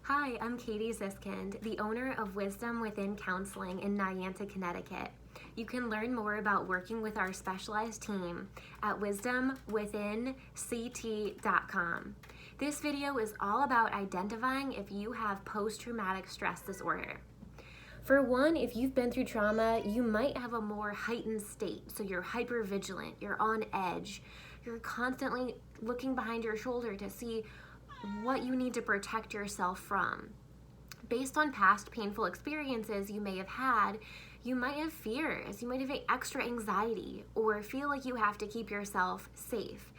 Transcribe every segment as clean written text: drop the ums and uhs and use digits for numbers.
Hi, I'm Katie Ziskind, the owner of Wisdom Within Counseling in Niantic, Connecticut. You can learn more about working with our specialized team at wisdomwithinct.com. This video is all about identifying if you have post-traumatic stress disorder. For one, if you've been through trauma, you might have a more heightened state. So you're hyper vigilant, you're on edge, you're constantly looking behind your shoulder to see what you need to protect yourself from. Based on past painful experiences you may have had, you might have fears, you might have extra anxiety, or feel like you have to keep yourself safe.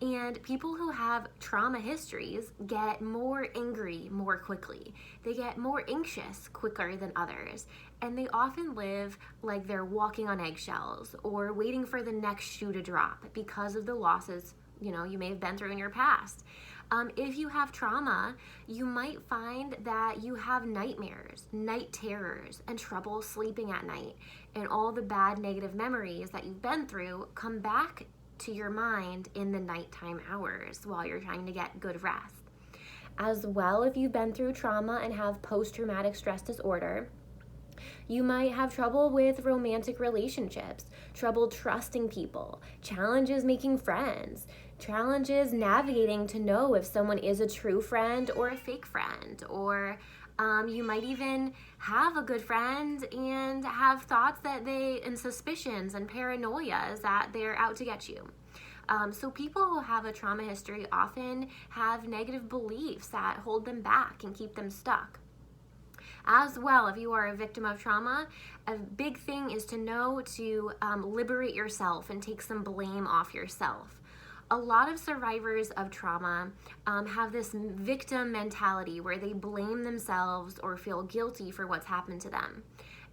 And people who have trauma histories get more angry more quickly. They get more anxious quicker than others. And they often live like they're walking on eggshells or waiting for the next shoe to drop because of the losses you may have been through in your past. If you have trauma, you might find that you have nightmares, night terrors, and trouble sleeping at night. And all the bad negative memories that you've been through come back to your mind in the nighttime hours while you're trying to get good rest. As well, if you've been through trauma and have post-traumatic stress disorder, you might have trouble with romantic relationships, trouble trusting people, challenges making friends, challenges navigating to know if someone is a true friend or a fake friend, or you might even have a good friend and have thoughts and suspicions and paranoias that they're out to get you. So people who have a trauma history often have negative beliefs that hold them back and keep them stuck. As well, if you are a victim of trauma, a big thing is to know to liberate yourself and take some blame off yourself. A lot of survivors of trauma have this victim mentality where they blame themselves or feel guilty for what's happened to them.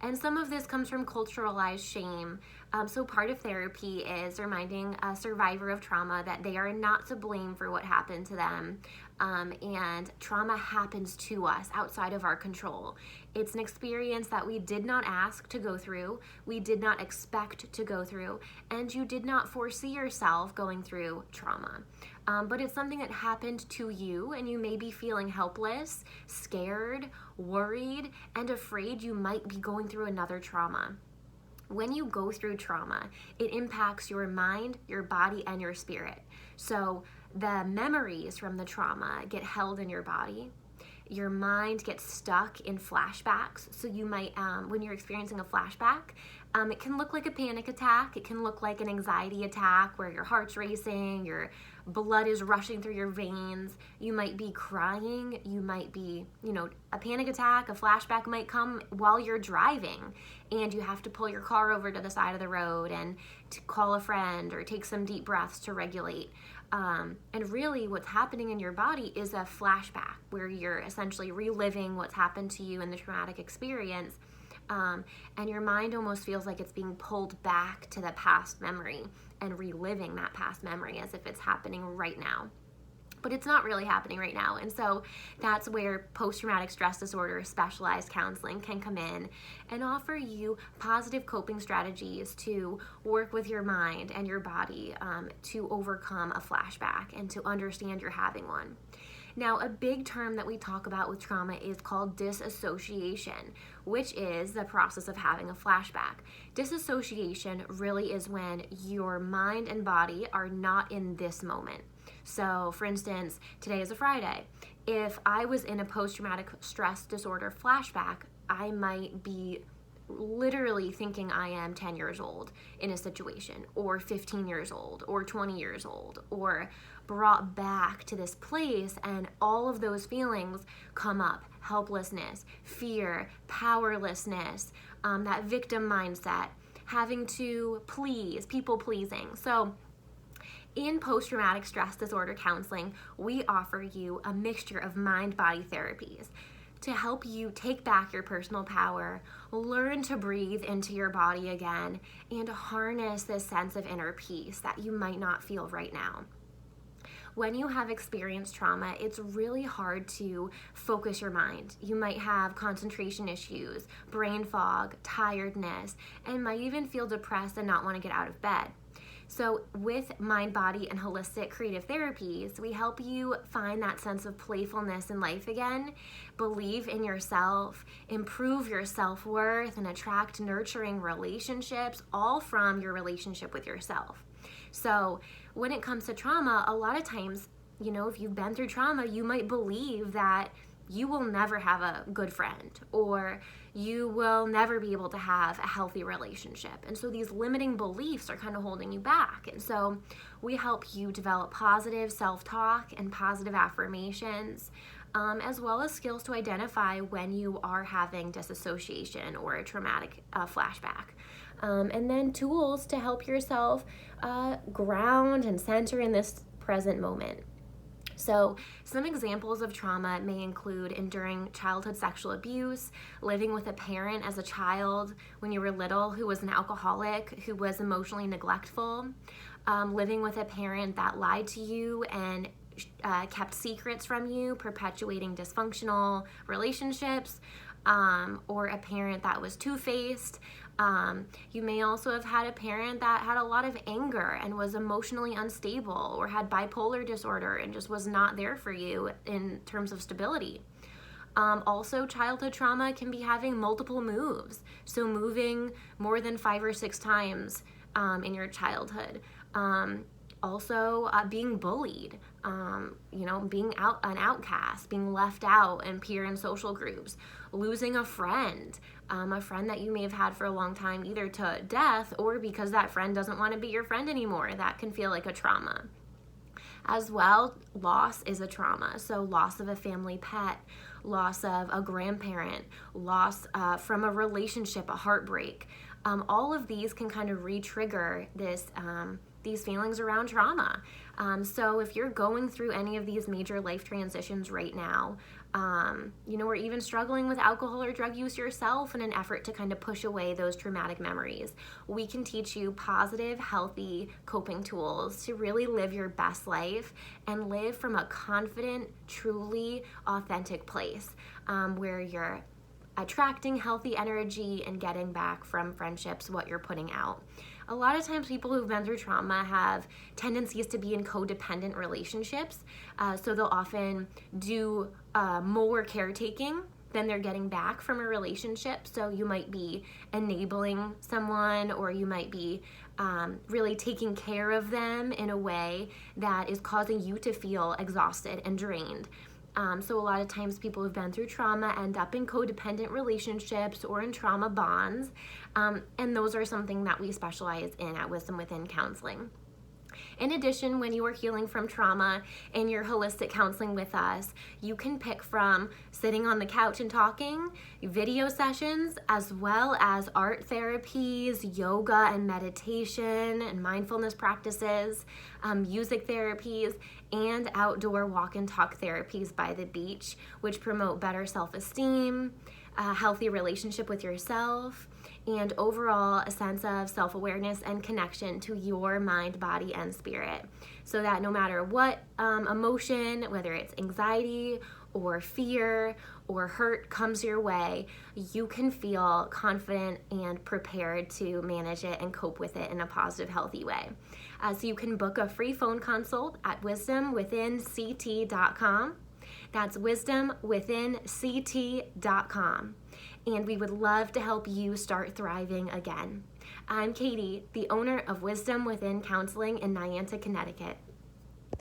And some of this comes from culturalized shame. So part of therapy is reminding a survivor of trauma that they are not to blame for what happened to them. And trauma happens to us outside of our control. It's an experience that we did not ask to go through, we did not expect to go through, and you did not foresee yourself going through trauma. But it's something that happened to you, and you may be feeling helpless, scared, worried, and afraid you might be going through another trauma. When you go through trauma, it impacts your mind, your body, and your spirit. So the memories from the trauma get held in your body. Your mind gets stuck in flashbacks. So you might, when you're experiencing a flashback, it can look like a panic attack. It can look like an anxiety attack where your heart's racing, your blood is rushing through your veins. You might be crying. You might be, a panic attack, a flashback might come while you're driving and you have to pull your car over to the side of the road and to call a friend or take some deep breaths to regulate. And really what's happening in your body is a flashback where you're essentially reliving what's happened to you in the traumatic experience. And your mind almost feels like it's being pulled back to the past memory and reliving that past memory as if it's happening right now. But it's not really happening right now. And so that's where post-traumatic stress disorder specialized counseling can come in and offer you positive coping strategies to work with your mind and your body to overcome a flashback and to understand you're having one. Now, a big term that we talk about with trauma is called disassociation, which is the process of having a flashback. Disassociation really is when your mind and body are not in this moment. So, for instance, today is a Friday. If I was in a post-traumatic stress disorder flashback, I might be literally thinking I am 10 years old in a situation, or 15 years old, or 20 years old, or brought back to this place, and all of those feelings come up: helplessness, fear, powerlessness, that victim mindset, having to please, people pleasing. So in post-traumatic stress disorder counseling, we offer you a mixture of mind-body therapies to help you take back your personal power, learn to breathe into your body again, and harness this sense of inner peace that you might not feel right now. When you have experienced trauma, it's really hard to focus your mind. You might have concentration issues, brain fog, tiredness, and might even feel depressed and not want to get out of bed. So with mind, body, and holistic creative therapies, we help you find that sense of playfulness in life again, believe in yourself, improve your self-worth, and attract nurturing relationships, all from your relationship with yourself. So when it comes to trauma, a lot of times, if you've been through trauma, you might believe that you will never have a good friend, or you will never be able to have a healthy relationship. And so these limiting beliefs are kind of holding you back. And so we help you develop positive self-talk and positive affirmations, as well as skills to identify when you are having disassociation or a traumatic flashback. And then tools to help yourself ground and center in this present moment. So some examples of trauma may include enduring childhood sexual abuse, living with a parent as a child when you were little who was an alcoholic, who was emotionally neglectful, living with a parent that lied to you and kept secrets from you, perpetuating dysfunctional relationships, or a parent that was two-faced. You may also have had a parent that had a lot of anger and was emotionally unstable, or had bipolar disorder and just was not there for you in terms of stability. Also, childhood trauma can be having multiple moves, so moving more than 5 or 6 times in your childhood. Also, being bullied, being an outcast, being left out in peer and social groups, losing a friend that you may have had for a long time, either to death or because that friend doesn't want to be your friend anymore. That can feel like a trauma. As well, loss is a trauma. So loss of a family pet, loss of a grandparent, loss from a relationship, a heartbreak. All of these can kind of re-trigger these feelings around trauma. So if you're going through any of these major life transitions right now, or even struggling with alcohol or drug use yourself in an effort to kind of push away those traumatic memories, we can teach you positive, healthy coping tools to really live your best life and live from a confident, truly authentic place, where you're attracting healthy energy and getting back from friendships what you're putting out. A lot of times people who've been through trauma have tendencies to be in codependent relationships, so they'll often do more caretaking than they're getting back from a relationship. So you might be enabling someone, or you might be really taking care of them in a way that is causing you to feel exhausted and drained. So a lot of times people who've been through trauma end up in codependent relationships or in trauma bonds, and those are something that we specialize in at Wisdom Within Counseling. In addition, when you are healing from trauma in your holistic counseling with us, you can pick from sitting on the couch and talking, video sessions, as well as art therapies, yoga and meditation and mindfulness practices, music therapies, and outdoor walk and talk therapies by the beach, which promote better self-esteem, a healthy relationship with yourself, and overall a sense of self-awareness and connection to your mind, body, and spirit. So that no matter what emotion, whether it's anxiety or fear or hurt comes your way, you can feel confident and prepared to manage it and cope with it in a positive, healthy way. So you can book a free phone consult at wisdomwithinct.com. That's wisdomwithinct.com. And we would love to help you start thriving again. I'm Katie, the owner of Wisdom Within Counseling in Niantic, Connecticut.